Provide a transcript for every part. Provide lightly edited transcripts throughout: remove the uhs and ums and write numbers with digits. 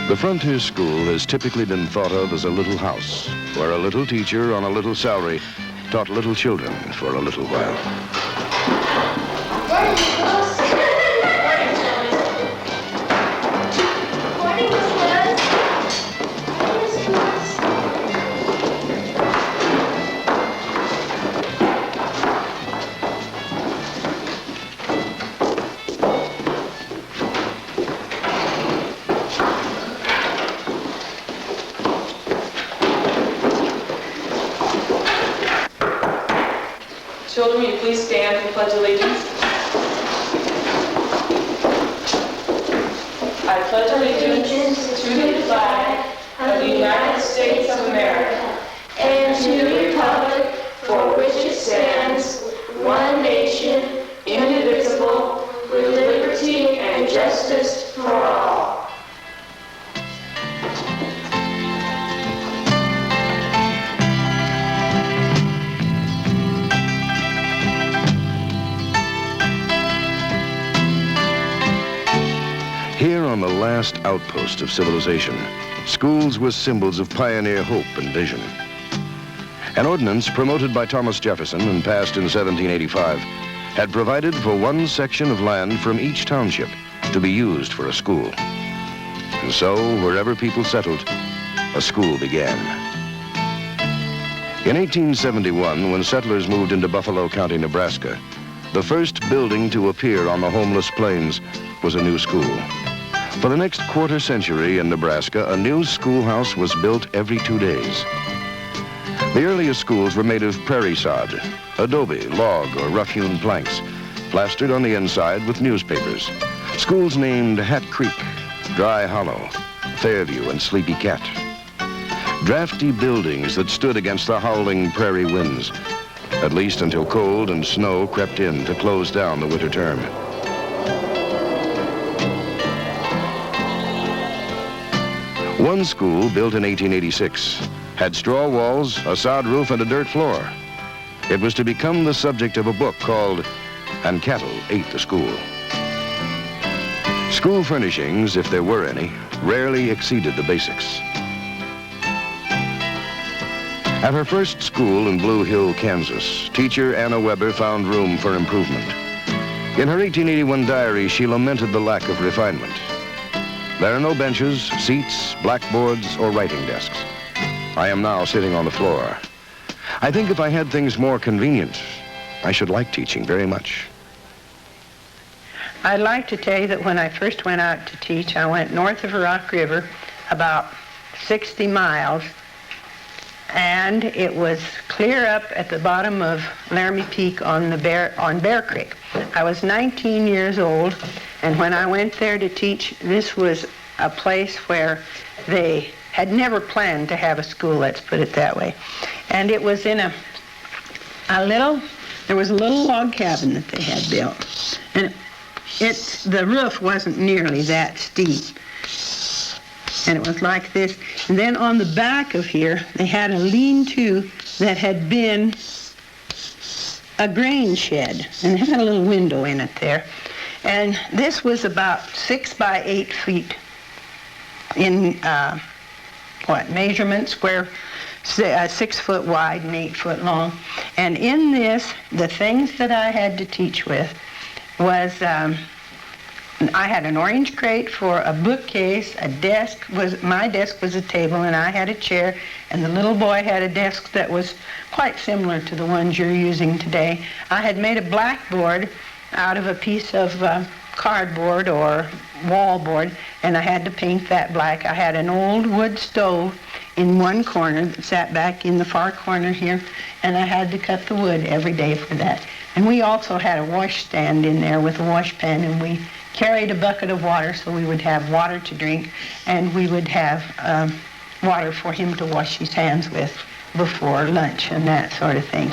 The frontier school has typically been thought of as a little house, where a little teacher on a little salary taught little children for a little while. Children, will you please stand for Pledge Allegiance? I pledge allegiance to the flag of the United States of America and to the republic for which it stands, one nation, indivisible, with liberty and justice for all. Here on the last outpost of civilization, schools were symbols of pioneer hope and vision. An ordinance promoted by Thomas Jefferson and passed in 1785 had provided for one section of land from each township to be used for a school. And so, wherever people settled, a school began. In 1871, when settlers moved into Buffalo County, Nebraska, the first building to appear on the homeless plains was a new school. For the next quarter century in Nebraska, a new schoolhouse was built every 2 days. The earliest schools were made of prairie sod, adobe, log, or rough-hewn planks, plastered on the inside with newspapers. Schools named Hat Creek, Dry Hollow, Fairview, and Sleepy Cat. Drafty buildings that stood against the howling prairie winds, at least until cold and snow crept in to close down the winter term. One school, built in 1886, had straw walls, a sod roof, and a dirt floor. It was to become the subject of a book called And Cattle Ate the School. School furnishings, if there were any, rarely exceeded the basics. At her first school in Blue Hill, Kansas, teacher Anna Weber found room for improvement. In her 1881 diary, she lamented the lack of refinement. There are no benches, seats, blackboards, or writing desks. I am now sitting on the floor. I think if I had things more convenient, I should like teaching very much. I'd like to tell you that when I first went out to teach, I went north of the Rock River about 60 miles, and it was clear up at the bottom of Laramie Peak on Bear Creek. I was 19 years old, and when I went there to teach, this was a place where they had never planned to have a school, let's put it that way. And it was in there was a little log cabin that they had built. And the roof wasn't nearly that steep. And it was like this. And then on the back of here, they had a lean-to that had been a grain shed. And it had a little window in it there. And this was about 6 by 8 feet in, measurement, square, 6 foot wide and 8 foot long. And in this, the things that I had to teach with was, I had an orange crate for a bookcase, my desk was a table, and I had a chair, and the little boy had a desk that was quite similar to the ones you're using today. I had made a blackboard out of a piece of cardboard or wallboard, and I had to paint that black. I had an old wood stove in one corner that sat back in the far corner here, and I had to cut the wood every day for that. And we also had a wash stand in there with a wash pan, and we carried a bucket of water so we would have water to drink, and we would have water for him to wash his hands with before lunch and that sort of thing.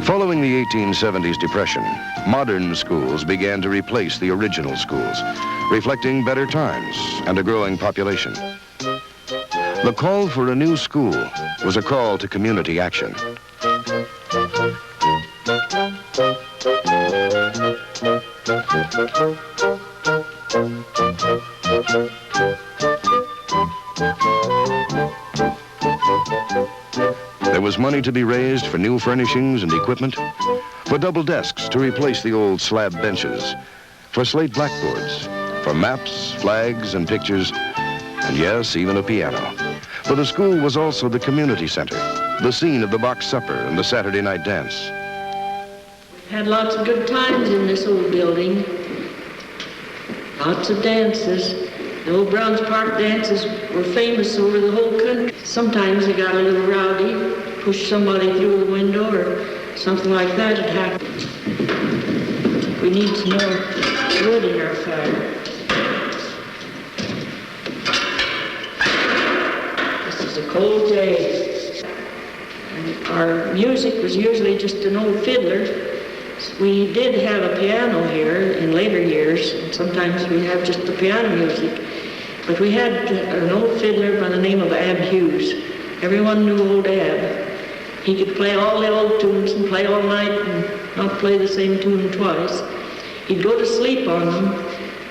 Following the 1870s depression, modern schools began to replace the original schools, reflecting better times and a growing population. The call for a new school was a call to community action. There was money to be raised for new furnishings and equipment, for double desks to replace the old slab benches, for slate blackboards, for maps, flags, and pictures, and yes, even a piano. For the school was also the community center, the scene of the box supper and the Saturday night dance. Had lots of good times in this old building. Lots of dances. The old Browns Park dances were famous over the whole country. Sometimes they got a little rowdy, pushed somebody through the window or something like that had happened. We need some more wood in our fire. This is a cold day. And our music was usually just an old fiddler. We did have a piano here in later years, and sometimes we have just the piano music. But we had an old fiddler by the name of Ab Hughes. Everyone knew old Ab. He could play all the old tunes and play all night and not play the same tune twice. He'd go to sleep on them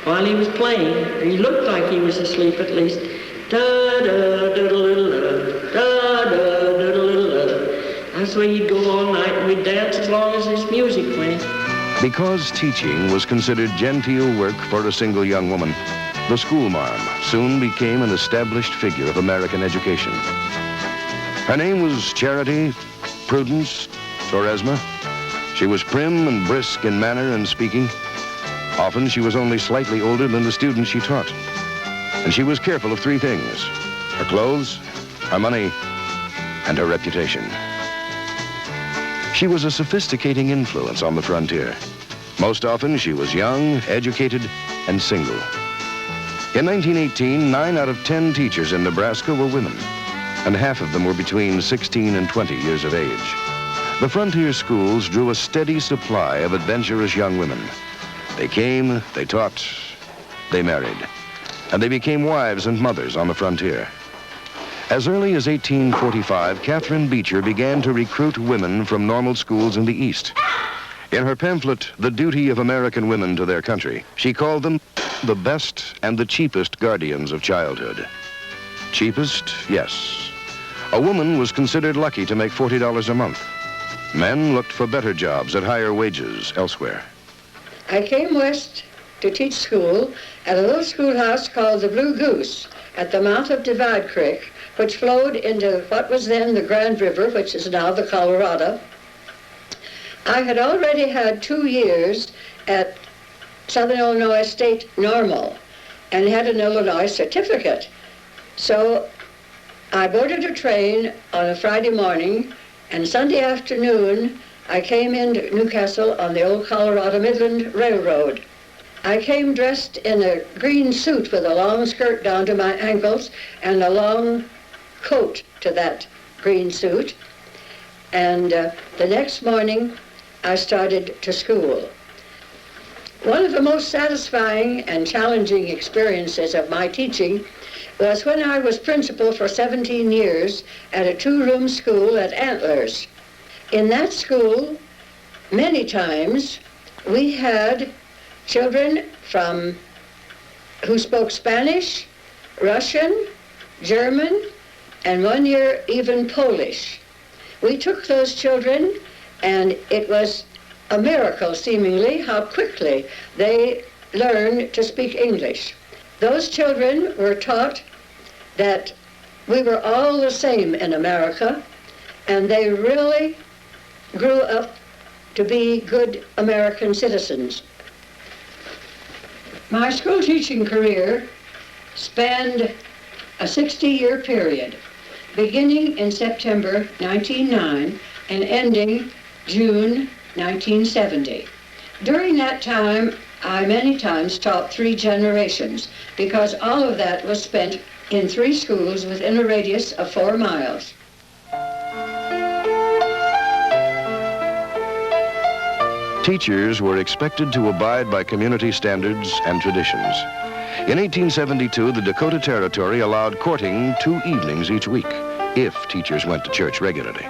while he was playing, or he looked like he was asleep at least. Da-da-da-da-da-da, da-da-da-da-da-da. That's the way he'd go all night, and we'd dance as long as his music went. Because teaching was considered genteel work for a single young woman, the schoolmarm soon became an established figure of American education. Her name was Charity Prudence Oresma. She was prim and brisk in manner and speaking. Often she was only slightly older than the students she taught. And she was careful of three things: her clothes, her money, and her reputation. She was a sophisticating influence on the frontier. Most often she was young, educated, and single. In 1918, 9 out of 10 teachers in Nebraska were women, and half of them were between 16 and 20 years of age. The frontier schools drew a steady supply of adventurous young women. They came, they taught, they married, and they became wives and mothers on the frontier. As early as 1845, Catherine Beecher began to recruit women from normal schools in the East. In her pamphlet, The Duty of American Women to Their Country, she called them the best and the cheapest guardians of childhood. Cheapest, yes. A woman was considered lucky to make $40 a month. Men looked for better jobs at higher wages elsewhere. I came west to teach school at a little schoolhouse called the Blue Goose at the mouth of Divide Creek, which flowed into what was then the Grand River, which is now the Colorado. I had already had 2 years at Southern Illinois State Normal and had an Illinois certificate. So I boarded a train on a Friday morning, and Sunday afternoon I came into Newcastle on the old Colorado Midland Railroad. I came dressed in a green suit with a long skirt down to my ankles and a long coat to that green suit. And the next morning I started to school. One of the most satisfying and challenging experiences of my teaching was when I was principal for 17 years at a 2-room school at Antlers. In that school, many times, we had children who spoke Spanish, Russian, German, and 1 year even Polish. We took those children, and it was a miracle, seemingly, how quickly they learned to speak English. Those children were taught that we were all the same in America, and they really grew up to be good American citizens. My school teaching career spanned a 60-year period, beginning in September 1909 and ending June 1970. During that time, I many times taught 3 generations, because all of that was spent in 3 schools within a radius of 4 miles. Teachers were expected to abide by community standards and traditions. In 1872, the Dakota Territory allowed courting 2 evenings each week, if teachers went to church regularly.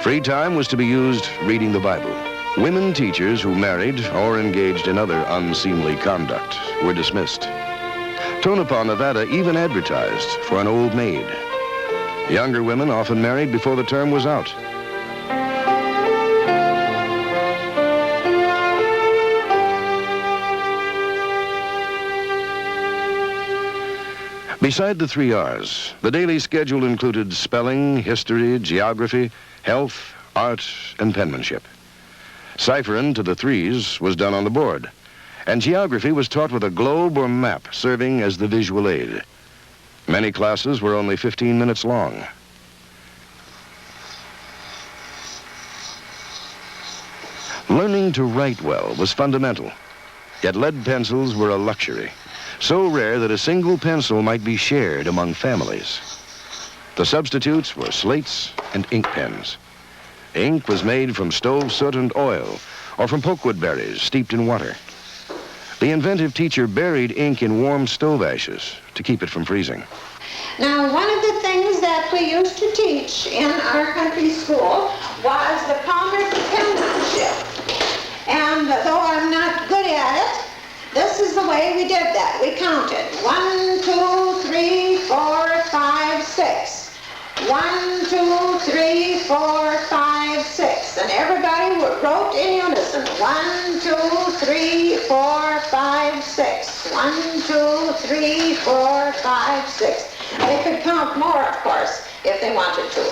Free time was to be used reading the Bible. Women teachers who married or engaged in other unseemly conduct were dismissed. Tonopah, Nevada even advertised for an old maid. Younger women often married before the term was out. Beside the 3 R's, the daily schedule included spelling, history, geography, health, art, and penmanship. Ciphering to the 3's was done on the board, and geography was taught with a globe or map serving as the visual aid. Many classes were only 15 minutes long. Learning to write well was fundamental, yet lead pencils were a luxury, so rare that a single pencil might be shared among families. The substitutes were slates and ink pens. Ink was made from stove soot and oil, or from pokewood berries steeped in water. The inventive teacher buried ink in warm stove ashes to keep it from freezing. Now, one of the things that we used to teach in our country school was the Palmer penmanship. And though I'm not good at it, this is the way we did that. We counted 1, 2, 3, 4, 5, 6. 1, 2, 3, 4, 5, 6. And everybody wrote in unison. 1, 2, 3, 4, 5, 6. 1, 2, 3, 4, 5, 6. They could count more, of course, if they wanted to.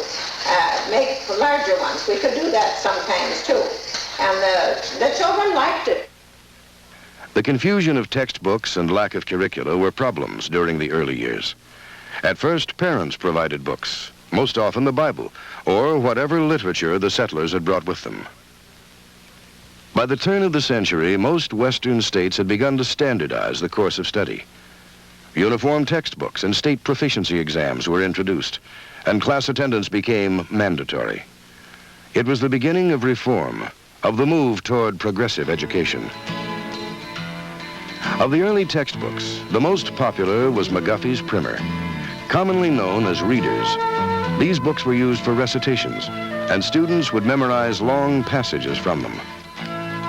Make larger ones. We could do that sometimes, too. And the children liked it. The confusion of textbooks and lack of curricula were problems during the early years. At first, parents provided books, most often the Bible, or whatever literature the settlers had brought with them. By the turn of the century, most Western states had begun to standardize the course of study. Uniform textbooks and state proficiency exams were introduced, and class attendance became mandatory. It was the beginning of reform, of the move toward progressive education. Of the early textbooks, the most popular was McGuffey's Primer. Commonly known as readers, these books were used for recitations, and students would memorize long passages from them.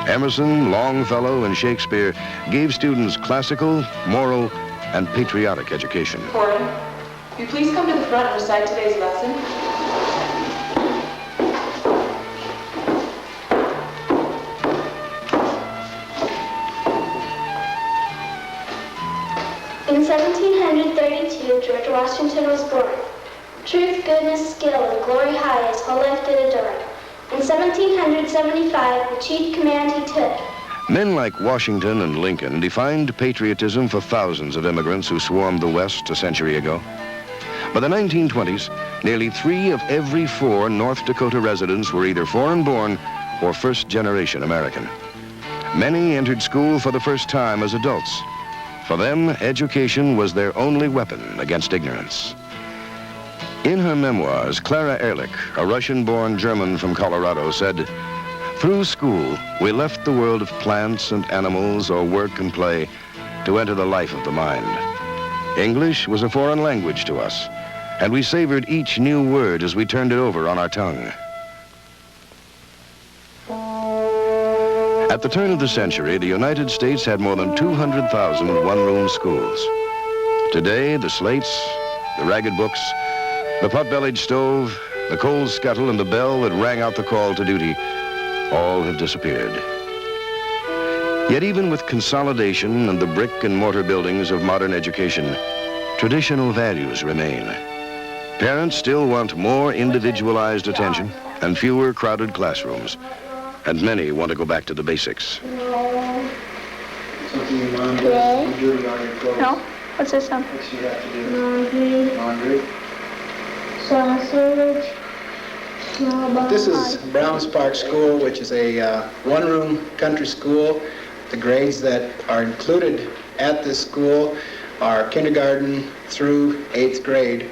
Emerson, Longfellow, and Shakespeare gave students classical, moral, and patriotic education. Gordon, will you please come to the front and recite today's lesson? In 1732, George Washington was born. Truth, goodness, skill, and glory high his whole life did adorn. In 1775, the chief command he took. Men like Washington and Lincoln defined patriotism for thousands of immigrants who swarmed the West a century ago. By the 1920s, nearly 3 of every 4 North Dakota residents were either foreign-born or first-generation American. Many entered school for the first time as adults. For them, education was their only weapon against ignorance. In her memoirs, Clara Ehrlich, a Russian-born German from Colorado, said, "Through school, we left the world of plants and animals or work and play to enter the life of the mind. English was a foreign language to us, and we savored each new word as we turned it over on our tongue." At the turn of the century, the United States had more than 200,000 one-room schools. Today, the slates, the ragged books, the pot-bellied stove, the coal scuttle, and the bell that rang out the call to duty all have disappeared. Yet even with consolidation and the brick and mortar buildings of modern education, traditional values remain. Parents still want more individualized attention and fewer crowded classrooms. And many want to go back to the basics. Something your mom does duty on your clothes. No? What's this one? What you have to do? Laundry. Sausage. This is Browns Park School, which is a one-room country school. The grades that are included at this school are kindergarten through 8th grade.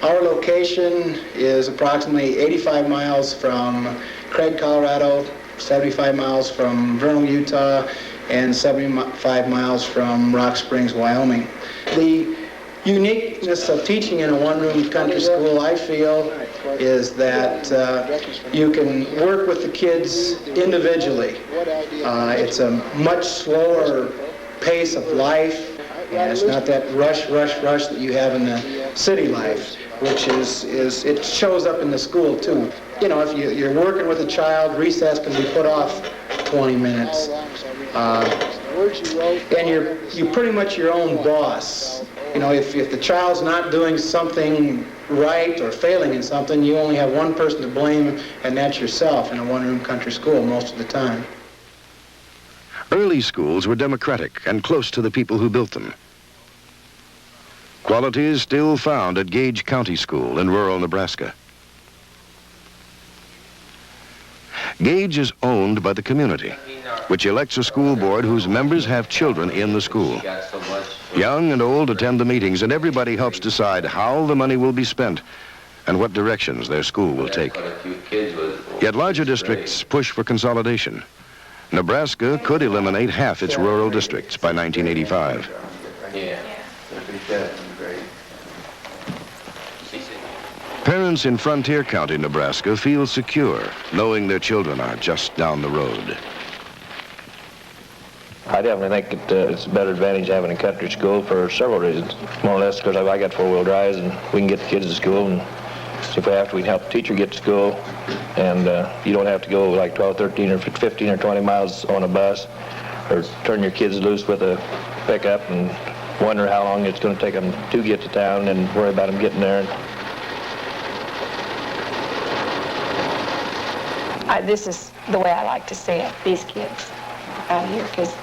Our location is approximately 85 miles from Craig, Colorado, 75 miles from Vernal, Utah, and 75 miles from Rock Springs, Wyoming. The uniqueness of teaching in a one-room country school, I feel, is that you can work with the kids individually. It's a much slower pace of life. And it's not that rush that you have in the city life, which it shows up in the school too. You know, if you're working with a child, recess can be put off 20 minutes. And you're pretty much your own boss. You know, if the child's not doing something right or failing in something, you only have one person to blame, and that's yourself in a one-room country school most of the time. Early schools were democratic and close to the people who built them. Qualities still found at Gage County School in rural Nebraska. Gage is owned by the community, which elects a school board whose members have children in the school. Young and old attend the meetings, and everybody helps decide how the money will be spent and what directions their school will take. Yet larger districts push for consolidation. Nebraska could eliminate half its rural districts by 1985. Parents in Frontier County, Nebraska feel secure knowing their children are just down the road. I definitely think it's a better advantage having a country school for several reasons. More or less because I got four-wheel drives and we can get the kids to school, and if we have to, we can help the teacher get to school, and you don't have to go like 12, 13, or 15 or 20 miles on a bus, or turn your kids loose with a pickup and wonder how long it's going to take them to get to town and worry about them getting there. This is the way I like to see it, these kids out here, because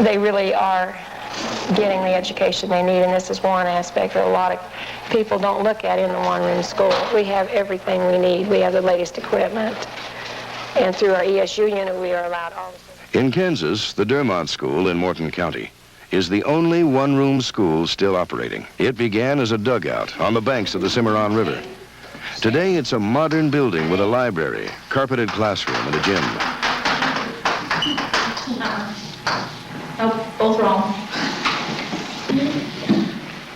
they really are getting the education they need, and this is one aspect that a lot of people don't look at in the one-room school. We have everything we need. We have the latest equipment, and through our ESU unit, we are allowed all the... In Kansas, the Dermont School in Morton County is the only one-room school still operating. It began as a dugout on the banks of the Cimarron River. Today, it's a modern building with a library, carpeted classroom, and a gym. Nope, both wrong.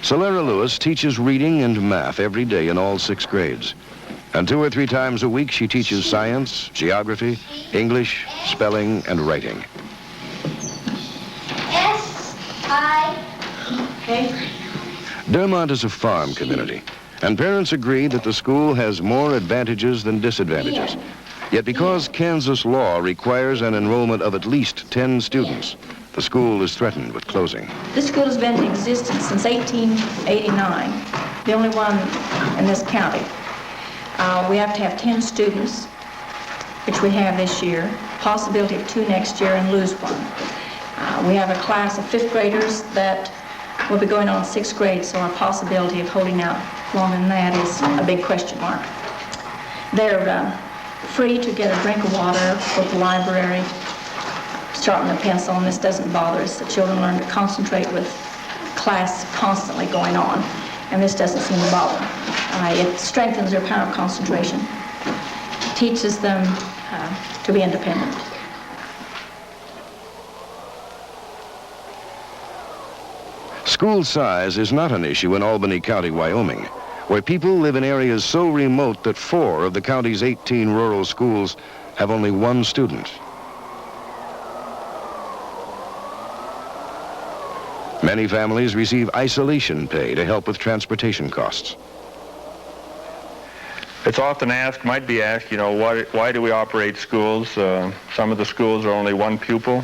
Solera Lewis teaches reading and math every day in all 6 grades. And 2 or 3 times a week, she teaches science, geography, English, spelling, and writing. Okay. Dermont is a farm community, and parents agree that the school has more advantages than disadvantages. Yet because Kansas law requires an enrollment of at least 10 students, the school is threatened with closing. This school has been in existence since 1889, the only one in this county. We have to have 10 students, which we have this year, possibility of 2 next year, and lose 1. We have a class of 5th graders that will be going on 6th grade, so our possibility of holding out longer than that is a big question mark. They're free to get a drink of water, go to the library, sharpen a pencil, and this doesn't bother us. The children learn to concentrate with class constantly going on, and this doesn't seem to bother them. It strengthens their power of concentration, teaches them to be independent. School size is not an issue in Albany County, Wyoming, where people live in areas so remote that 4 of the county's 18 rural schools have only 1 student. Many families receive isolation pay to help with transportation costs. It's often asked, might be asked, you know, why do we operate schools? Some of the schools are only 1 pupil.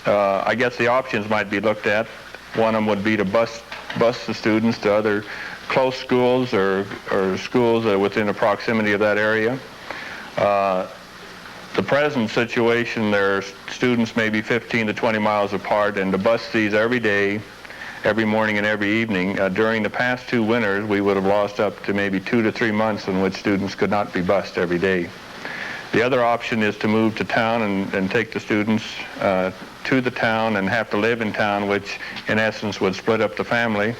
I guess the options might be looked at. One of them would be to bus the students to other close schools or schools within the proximity of that area. The present situation, there are students maybe 15 to 20 miles apart, and to bus these every day, every morning and every evening. During the past 2 winters, we would have lost up to maybe 2 to 3 months in which students could not be bused every day. The other option is to move to town and take the students to the town and have to live in town, which in essence would split up the family,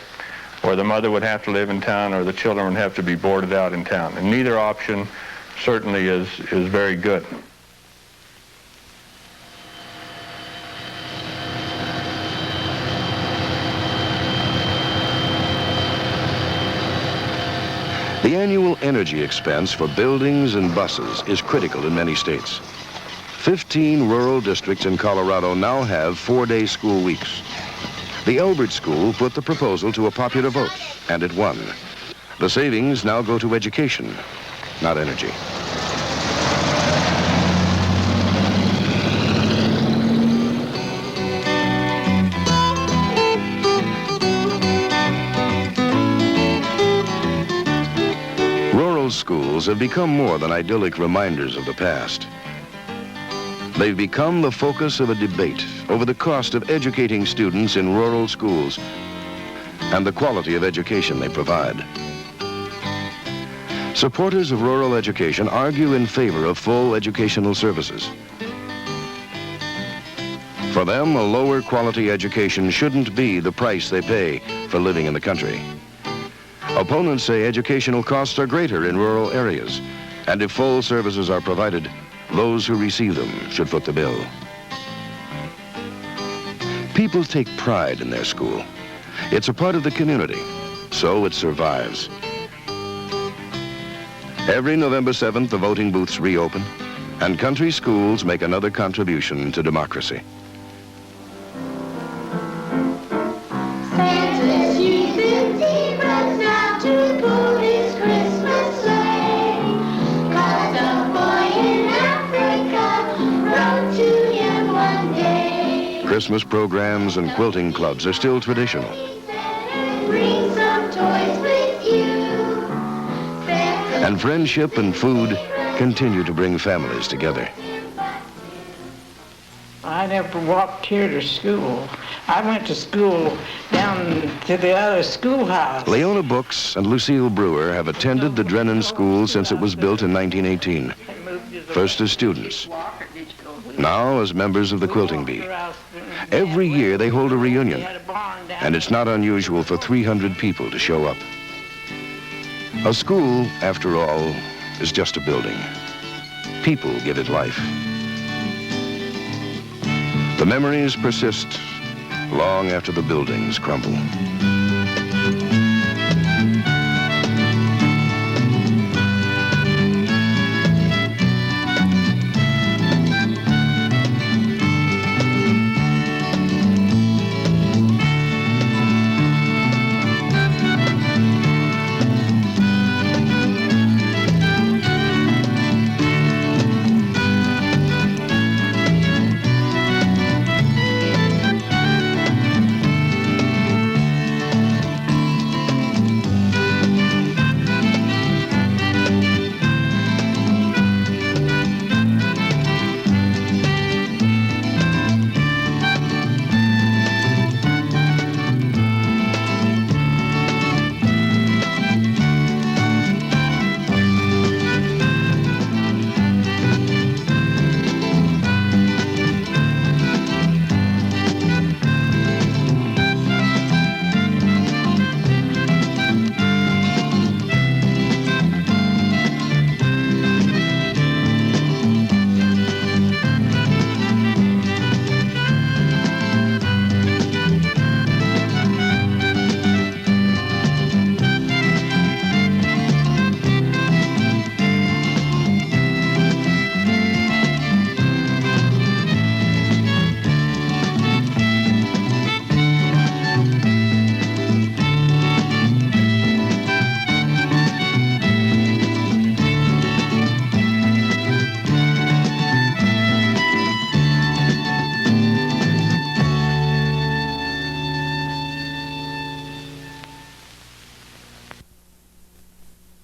or the mother would have to live in town, or the children would have to be boarded out in town. And neither option certainly is very good. The annual energy expense for buildings and buses is critical in many states. 15 rural districts in Colorado now have 4-day school weeks. The Elbert School put the proposal to a popular vote, and it won. The savings now go to education, not energy. Rural schools have become more than idyllic reminders of the past. They've become the focus of a debate over the cost of educating students in rural schools and the quality of education they provide. Supporters of rural education argue in favor of full educational services. For them, a lower quality education shouldn't be the price they pay for living in the country. Opponents say educational costs are greater in rural areas, and if full services are provided, those who receive them should foot the bill. People take pride in their school. It's a part of the community, so it survives. Every November 7th, the voting booths reopen, and country schools make another contribution to democracy. Santa's youth and tea runs out to pull his Christmas sleigh. 'Cause a boy in Africa wrote to him one day. Christmas programs and quilting clubs are still traditional. Bring some toys with you. And friendship and food continue to bring families together. I never walked here to school. I went to school down to the other schoolhouse. Leona Books and Lucille Brewer have attended the Drennan School since it was built in 1918. First as students, now as members of the Quilting Bee. Every year they hold a reunion, and it's not unusual for 300 people to show up. A school, after all, is just a building. People give it life. The memories persist long after the buildings crumble.